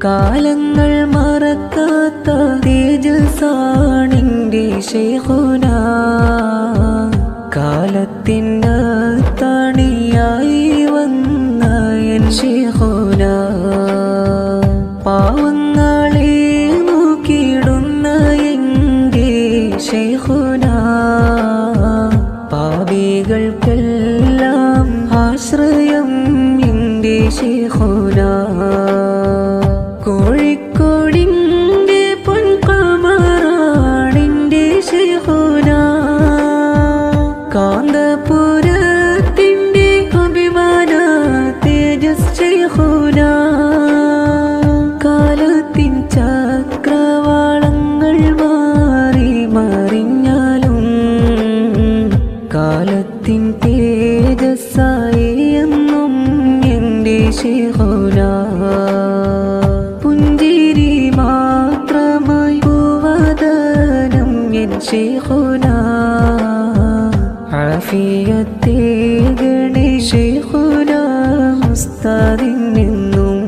കാലങ്ങൾ മറക്കാത്ത തേജസാണിൻ്റെ ശൈഖുനാ, കാലത്തിനത്തണിയായി വന്ന എൻ ശൈഖുനാ, പാവങ്ങളെ നോക്കിയിടുന്ന എൻ്റെ ശൈഖുനാ, പാപികൾക്കെല്ലാം ആശ്രയം എൻ്റെ ശൈഖുനാ, കോഴിക്കോടിൻ്റെ പൊൻകമറാണിൻ്റെ ശൈഖുനാ, കാന്തപുരത്തിൻ്റെ അഭിമാന തേജസ് ശൈഖുനാ, കാലത്തിൻ ചക്രവാളങ്ങൾ മാറി മറിഞ്ഞാലും കാലത്തിൻ തേജസ്സായി എന്നും എൻ്റെ ശൈഖുനാ, പുഞ്ചിരി മാത്രമായി പൂവദനം എൻ ശൈഖുനാ, ആഫിയത്തേകണേ ശൈഖുനാ ഉസ്താദിൽ നിന്നും,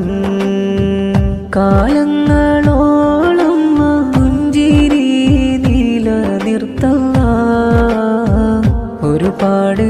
കാലങ്ങളോളം പുഞ്ചിരി നിലനിർത്തല്ലാ ഒരുപാട്